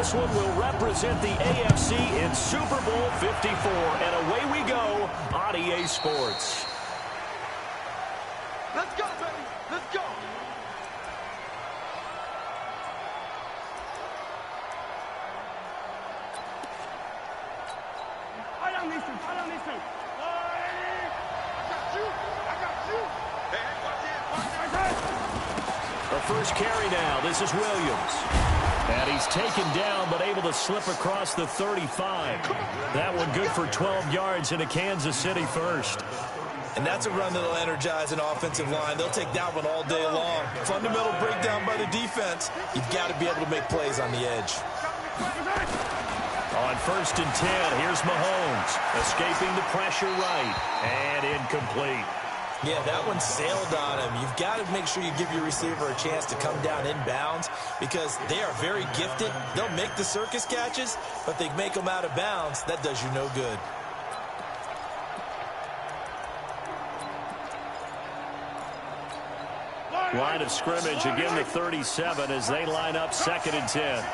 this one will represent the AFC in Super Bowl 54. And away we go on EA Sports. Let's go, baby. Let's go. I got you. Hey, watch it. The first carry now. This is Williams. And he's taken down, but able to slip across the 35. That one good for 12 yards into Kansas City first. And that's a run that'll energize an offensive line. They'll take that one all day long. Fundamental breakdown by the defense. You've got to be able to make plays on the edge. On 1st and 10, here's Mahomes. Escaping the pressure right. And incomplete. Yeah, that one sailed on him. You've got to make sure you give your receiver a chance to come down inbounds because they are very gifted. They'll make the circus catches, but they make them out of bounds. That does you no good. Line of scrimmage, again the 37 as they line up 2nd and 10.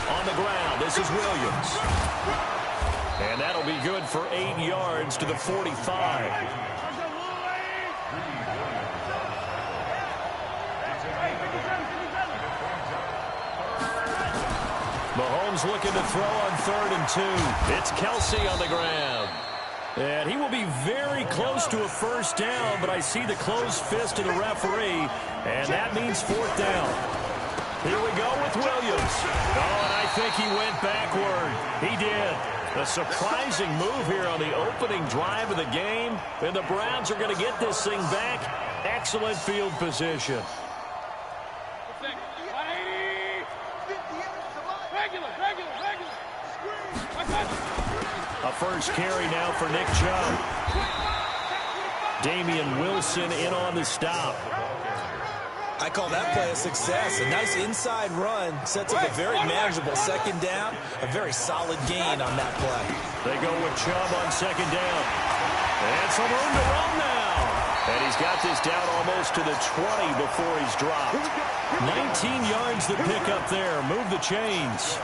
On the ground, this is Williams. And that'll be good for 8 yards to the 45. Mahomes looking to throw on 3rd and 2. It's Kelsey on the ground. And he will be very close to a first down, but I see the closed fist of the referee, and that means 4th down. Here we go with Williams. Oh, and I think he went backward. He did. A surprising move here on the opening drive of the game, and the Browns are going to get this thing back. Excellent field position. A first carry now for Nick Chubb. Damian Wilson in on the stop. I call that play a success. A nice inside run sets up a very manageable 2nd down. A very solid gain on that play. They go with Chubb on 2nd down. And some room to run now. And he's got this down almost to the 20 before he's dropped. 19 yards to pick up there. Move the chains.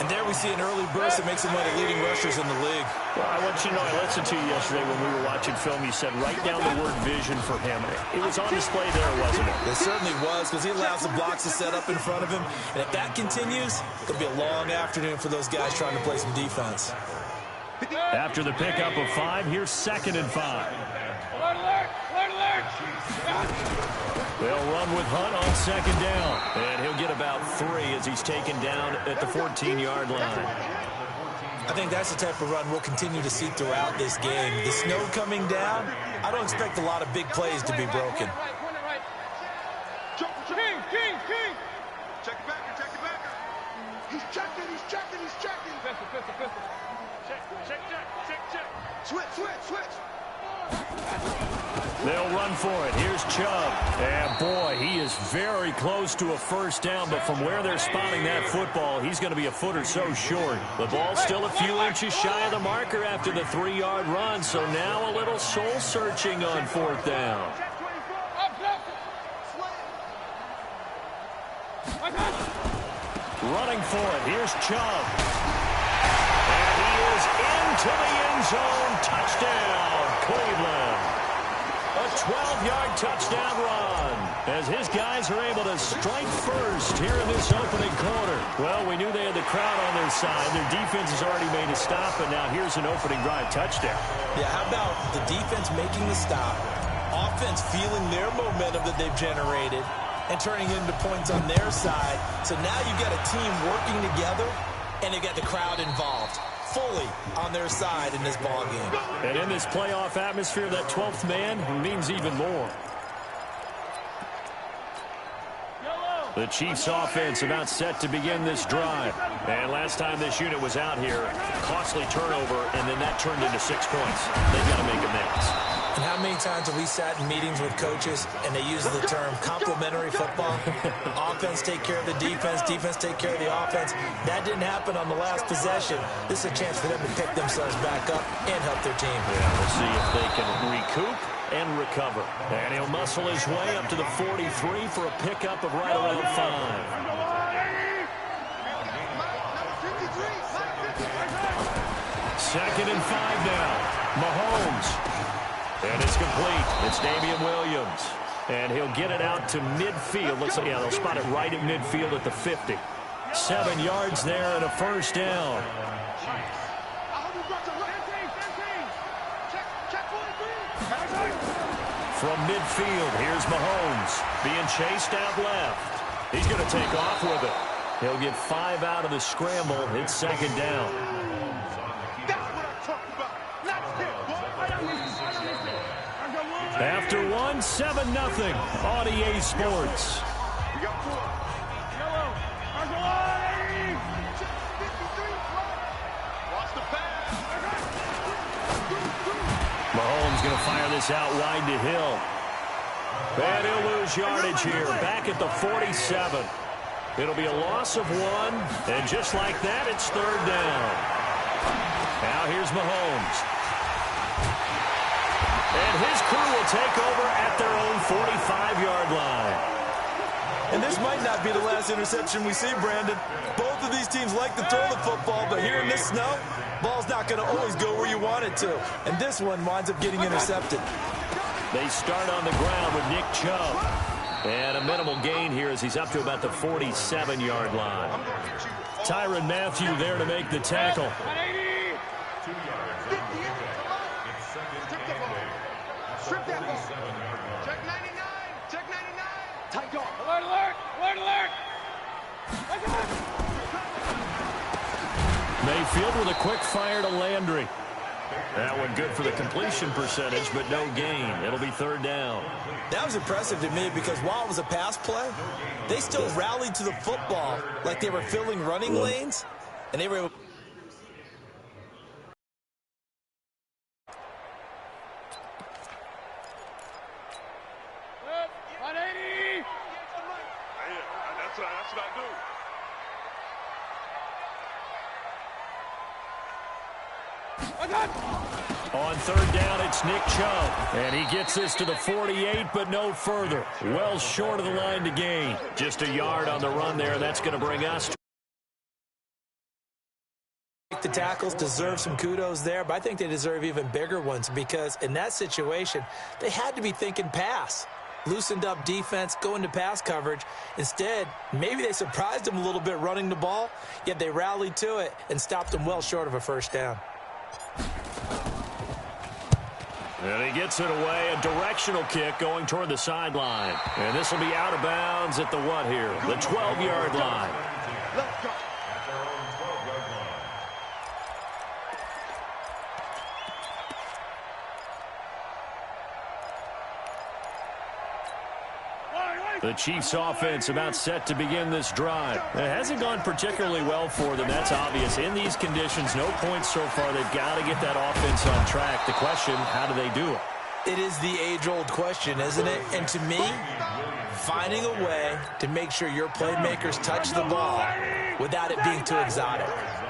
And there we see an early burst that makes him one of the leading rushers in the league. Well, I want you to know, I listened to you yesterday when we were watching film. You said write down the word vision for him. It was on display there, wasn't it? It certainly was, because he allows the blocks to set up in front of him. And if that continues, it'll be a long afternoon for those guys trying to play some defense. After the pickup of 5, here's 2nd and 5. They'll run with Hunt on 2nd down. And he'll get about 3 as he's taken down at the 14-yard line. I think that's the type of run we'll continue to see throughout this game. The snow coming down, I don't expect a lot of big plays to be broken. King. Check it back. He's checking. Pistol. Check. Switch. They'll run for it. Here's Chubb. And, boy, he is very close to a first down, but from where they're spotting that football, he's going to be a foot or so short. The ball's still a few inches shy of the marker after the 3-yard run, so now a little soul-searching on 4th down. Running for it. Here's Chubb. And he is into the end zone. Touchdown, Cleveland. A 12-yard touchdown run as his guys are able to strike first here in this opening quarter. Well, we knew they had the crowd on their side. Their defense has already made a stop, and now here's an opening drive touchdown. Yeah, how about the defense making the stop, offense feeling their momentum that they've generated, and turning it into points on their side. So now you've got a team working together, and they've got the crowd involved fully on their side in this ball game. And in this playoff atmosphere, that 12th man means even more. The Chiefs offense about set to begin this drive. And last time this unit was out here, costly turnover, and then that turned into 6 points. They've got to make amends. And how many times have we sat in meetings with coaches and they use the term complementary football? Offense take care of the defense, defense take care of the offense. That didn't happen on the last possession. This is a chance for them to pick themselves back up and help their team. Yeah, we'll see if they can recoup and recover. And he'll muscle his way up to the 43 for a pickup of right around 5. 2nd and 5 now. Mahomes. And it's complete. It's Damian Williams. And he'll get it out to midfield. Looks like, yeah, they'll spot it right at midfield at the 50. 7 yards there and a first down. From midfield, here's Mahomes. Being chased out left. He's going to take off with it. He'll get 5 out of the scramble. It's 2nd down. After 1, 7-0 on EA Sports. Mahomes going to fire this out wide to Hill. And he'll lose yardage here, back at the 47. It'll be a loss of 1, and just like that, it's 3rd down. Now here's Mahomes. And his crew will take over at their own 45-yard line. And this might not be the last interception we see, Brandon. Both of these teams like to throw the football, but here in this snow, ball's not going to always go where you want it to. And this one winds up getting intercepted. They start on the ground with Nick Chubb. And a minimal gain here as he's up to about the 47-yard line. Tyrann Mathieu there to make the tackle. Strip that ball. Check 99. Check 99. Tight dog. Alert, alert. Alert, alert. Mayfield with a quick fire to Landry. That one good for the completion percentage, but no gain. It'll be 3rd down. That was impressive to me because while it was a pass play, they still rallied to the football like they were filling running lanes, and they were able. That's what I do. On 3rd down, it's Nick Chubb. And he gets this to the 48, but no further. Well short of the line to gain. Just a yard on the run there. That's going to bring us to The tackles deserve some kudos there, but I think they deserve even bigger ones because in that situation, they had to be thinking pass. Loosened up defense, going to pass coverage. Instead, maybe they surprised them a little bit running the ball, yet they rallied to it and stopped them well short of a first down. And he gets it away, a directional kick going toward the sideline. And this will be out of bounds at the what here? The 12-yard line. Let's go. The Chiefs offense about set to begin this drive. It hasn't gone particularly well for them. That's obvious. In these conditions, no points so far. They've got to get that offense on track. The question, how do they do it? It is the age-old question, isn't it? And to me, finding a way to make sure your playmakers touch the ball without it being too exotic.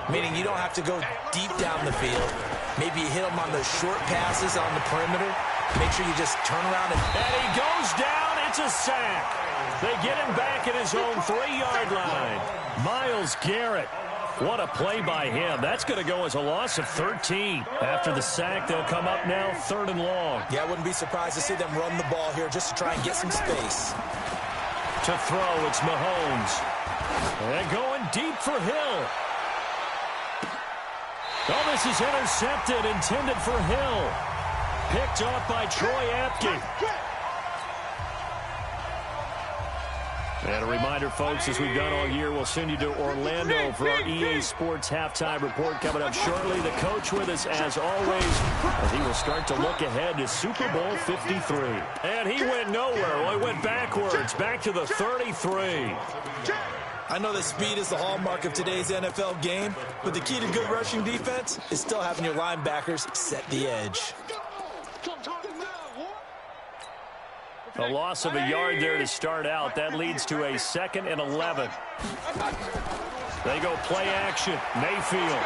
Meaning you don't have to go deep down the field. Maybe you hit them on those short passes on the perimeter. Make sure you just turn around and he goes down. It's a sack. They get him back at his own 3-yard line. Myles Garrett. What a play by him. That's going to go as a loss of 13. After the sack, they'll come up now 3rd and long. Yeah, I wouldn't be surprised to see them run the ball here just to try and get some space. To throw, it's Mahomes. And going deep for Hill. Oh, this is intercepted, intended for Hill. Picked off by Troy Apke. And a reminder, folks, as we've done all year, we'll send you to Orlando for our EA Sports Halftime Report coming up shortly. The coach with us, as always, as he will start to look ahead to Super Bowl 53. And he went nowhere. Well, he went backwards, back to the 33. I know that speed is the hallmark of today's NFL game, but the key to good rushing defense is still having your linebackers set the edge. A loss of a yard there to start out. That leads to a 2nd and 11. They go play action. Mayfield.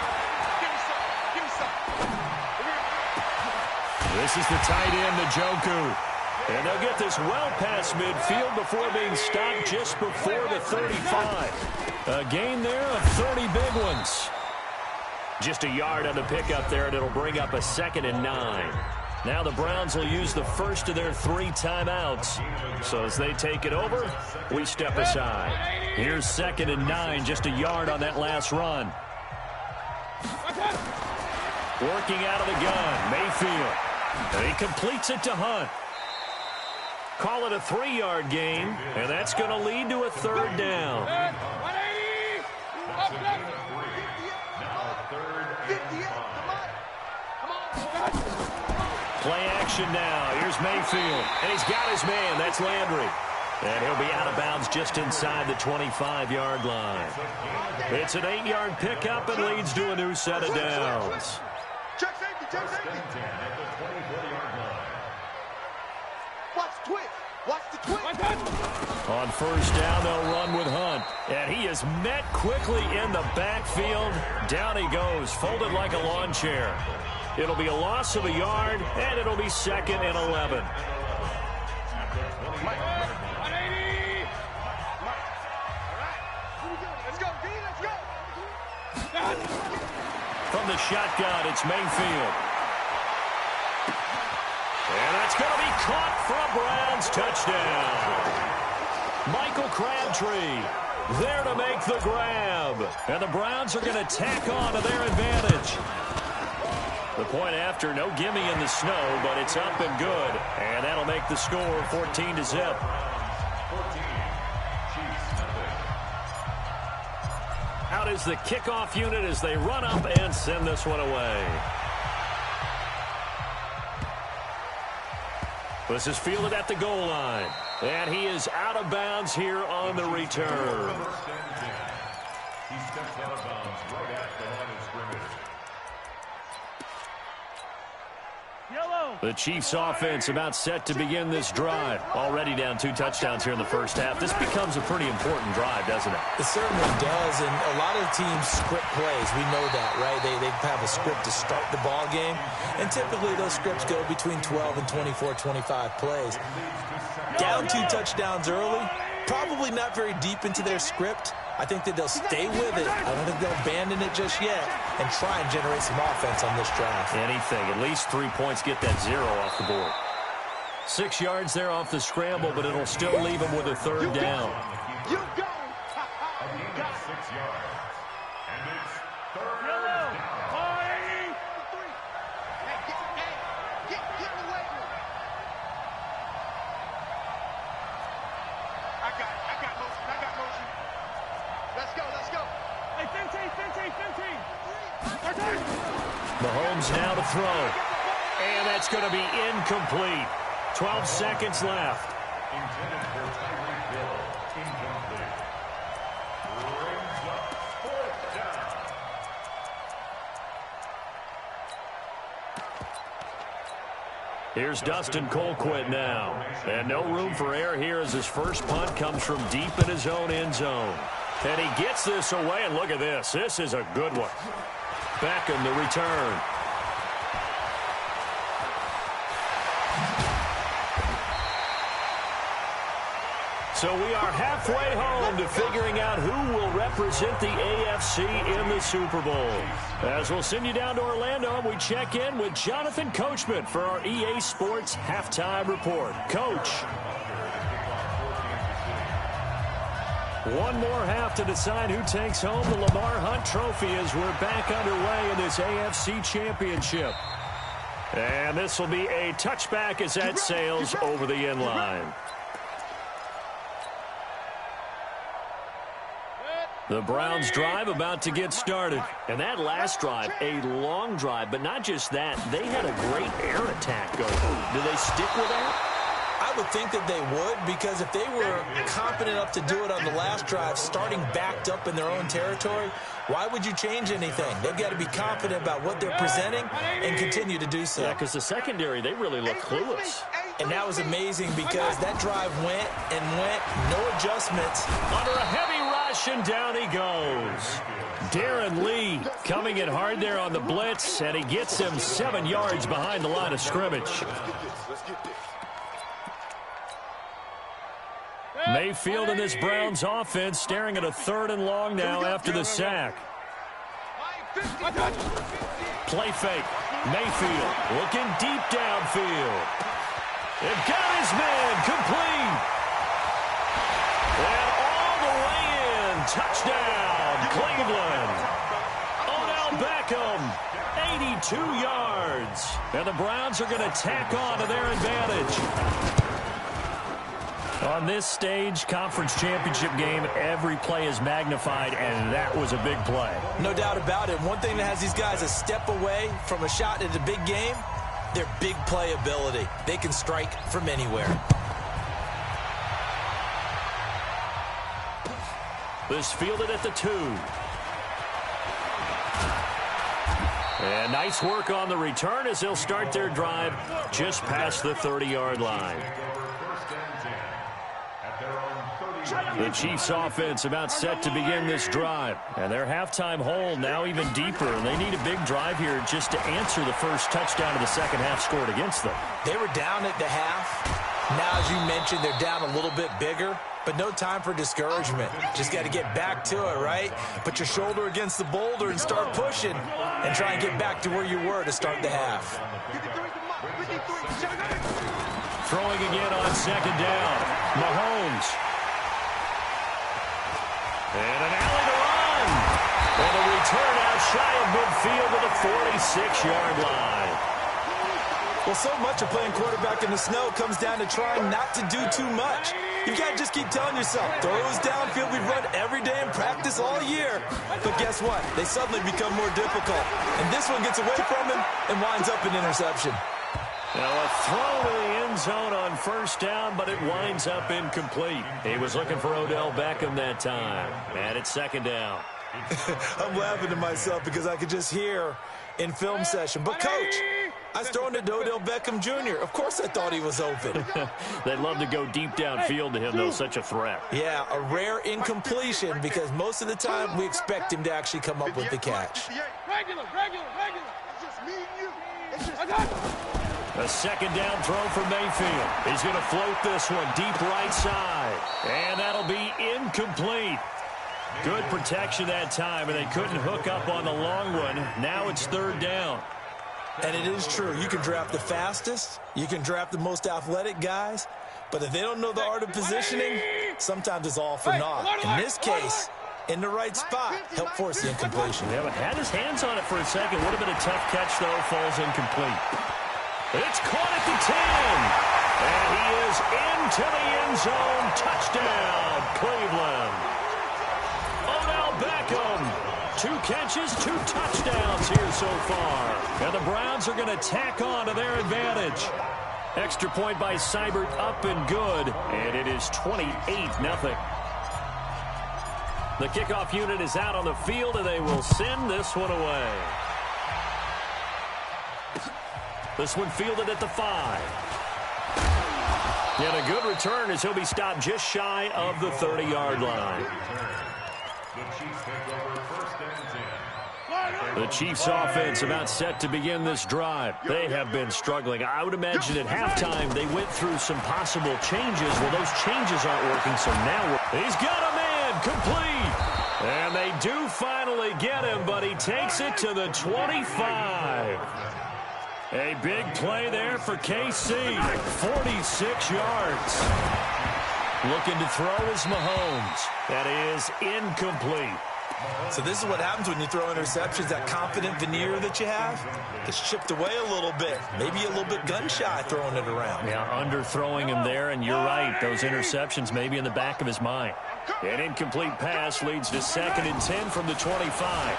This is the tight end, Njoku. And they'll get this well past midfield before being stopped just before the 35. A gain there of 30 big ones. Just a yard on the pickup there, and it'll bring up a 2nd and 9. Now the Browns will use the first of their 3 timeouts. So as they take it over, we step aside. Here's 2nd and 9, just a yard on that last run. Working out of the gun, Mayfield. And he completes it to Hunt. Call it a 3-yard gain, and that's going to lead to a 3rd down. Play action now. Here's Mayfield, and he's got his man. That's Landry. And he'll be out of bounds just inside the 25-yard line. It's an 8-yard pickup and leads to a new set of downs. Check safety, check safety. Watch the twitch. Watch the twitch. On 1st down, they'll run with Hunt. And he is met quickly in the backfield. Down he goes, folded like a lawn chair. It'll be a loss of a yard, and it'll be 2nd and 11. From the shotgun, it's Mayfield. And that's going to be caught for a Browns touchdown. Michael Crabtree there to make the grab. And the Browns are going to tack on to their advantage. The point after, no gimme in the snow, but it's up and good. And that'll make the score 14-0. Out is the kickoff unit as they run up and send this one away. This is fielded at the goal line. And he is out of bounds here on the return. He steps out of bounds right at the line of scrimmage. The Chiefs offense about set to begin this drive. Already down 2 touchdowns here in the first half. This becomes a pretty important drive, doesn't it? It certainly does, and a lot of teams script plays. We know that, right? They have a script to start the ball game, and typically those scripts go between 12 and 24, 25 plays. Down 2 touchdowns early, probably not very deep into their script. I think that they'll stay with it. I don't think they'll abandon it just yet and try and generate some offense on this drive. Anything. At least 3 points, get that 0 off the board. 6 yards there off the scramble, but it'll still leave them with a 3rd down. You go. A gain of 6 yards. And it's 3rd down. Get in the way. I got motion. Let's go. Hey, 15. Mahomes now to throw. And that's going to be incomplete. 12 seconds left. Intended for Tyreek Hill. Incomplete. Brings up 4th down. Here's Dustin Colquitt now. And no room for error here as his first punt comes from deep in his own end zone. And he gets this away, and look at this. This is a good one. Beckham the return. So we are halfway home to figuring out who will represent the AFC in the Super Bowl. As we'll send you down to Orlando, we check in with Jonathan Coachman for our EA Sports Halftime Report. Coach. One more half to decide who takes home the Lamar Hunt Trophy as we're back underway in this AFC Championship. And this will be a touchback as that sails over the end line. The Browns drive about to get started. And that last drive, a long drive, but not just that. They had a great air attack going. Do they stick with that? I would think that they would, because if they were confident enough to do it on the last drive, starting backed up in their own territory, why would you change anything? They've got to be confident about what they're presenting and continue to do so. Yeah, because the secondary, they really look clueless. And that was amazing because that drive went and went, no adjustments. Under a heavy rush, and down he goes. Darren Lee coming in hard there on the blitz, and he gets him 7 yards behind the line of scrimmage. Mayfield in this Browns offense staring at a 3rd and long now after the sack. Play fake. Mayfield looking deep downfield. It got his man complete. And all the way in. Touchdown, Cleveland. Odell Beckham, 82 yards. And the Browns are going to tack on to their advantage. On this stage, conference championship game, every play is magnified, and that was a big play. No doubt about it. One thing that has these guys a step away from a shot at a big game, their big play ability. They can strike from anywhere. This fielded at the 2. And nice work on the return as they'll start their drive just past the 30-yard line. The Chiefs offense about set to begin this drive. And their halftime hole now even deeper. And they need a big drive here just to answer the first touchdown of the second half scored against them. They were down at the half. Now, as you mentioned, they're down a little bit bigger. But no time for discouragement. Just got to get back to it, right? Put your shoulder against the boulder and start pushing. And try and get back to where you were to start the half. Throwing again on second down. Mahomes. And an alley to run. And a return out shy of midfield to the 46-yard line. Well, so much of playing quarterback in the snow comes down to trying not to do too much. You got to just keep telling yourself, throws downfield we've run every day in practice all year. But guess what? They suddenly become more difficult. And this one gets away from him and winds up an interception. Now a throw to the end zone on first down, but it winds up incomplete. He was looking for Odell Beckham that time. And it's second down. I'm laughing to myself because I could just hear in film session. But, Coach, I was throwing it to Odell Beckham Jr. Of course I thought he was open. They'd love to go deep downfield to him, though, such a threat. Yeah, a rare incompletion because most of the time we expect him to actually come up with the catch. Regular. It's just me and you. It's just A second down throw for Mayfield. He's going to float this one deep right side. And that'll be incomplete. Good protection that time, and they couldn't hook up on the long one. Now it's third down. And it is true. You can draft the fastest. You can draft the most athletic guys. But if they don't know the art of positioning, sometimes it's all for naught. In this case, in the right spot, help force the incompletion. Yeah, but had his hands on it for a second. Would have been a tough catch, though. Falls incomplete. It's caught at the 10. And he is into the end zone. Touchdown, Cleveland. Odell Beckham. 2 catches, 2 touchdowns here so far. And the Browns are going to tack on to their advantage. Extra point by Seibert up and good. And it is 28-0. The kickoff unit is out on the field, and they will send this one away. This one fielded at the 5. And a good return as he'll be stopped just shy of the 30-yard line. The Chiefs offense about set to begin this drive. They have been struggling. I would imagine at halftime they went through some possible changes. Well, those changes aren't working, so now he's got a man complete. And they do finally get him, but he takes it to the 25. A big play there for KC. 46 yards. Looking to throw is Mahomes. That is incomplete. So this is what happens when you throw interceptions. That confident veneer that you have gets chipped away a little bit. Maybe a little bit gun-shy throwing it around. Yeah, underthrowing him there, and you're right. Those interceptions may be in the back of his mind. An incomplete pass leads to 2nd and 10 from the 25.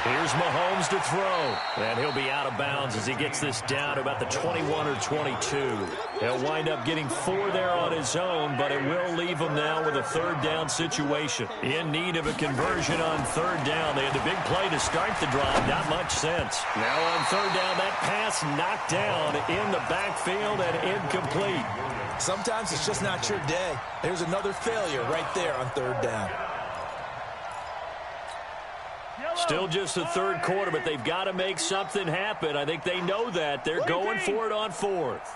Here's Mahomes to throw. And he'll be out of bounds as he gets this down to about the 21 or 22. He'll wind up getting 4 there on his own, but it will leave him now with a 3rd down situation. In need of a conversion on 3rd down. They had the big play to start the drive. Not much sense. Now on 3rd down, that pass knocked down in the backfield and incomplete. Sometimes it's just not your day. There's another failure right there on 3rd down. Still just the 3rd quarter, but they've got to make something happen. I think they know that. They're going for it on 4th.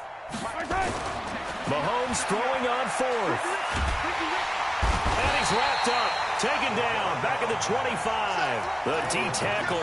Mahomes throwing on 4th. And he's wrapped up. Taken down, back at the 25. The D tackle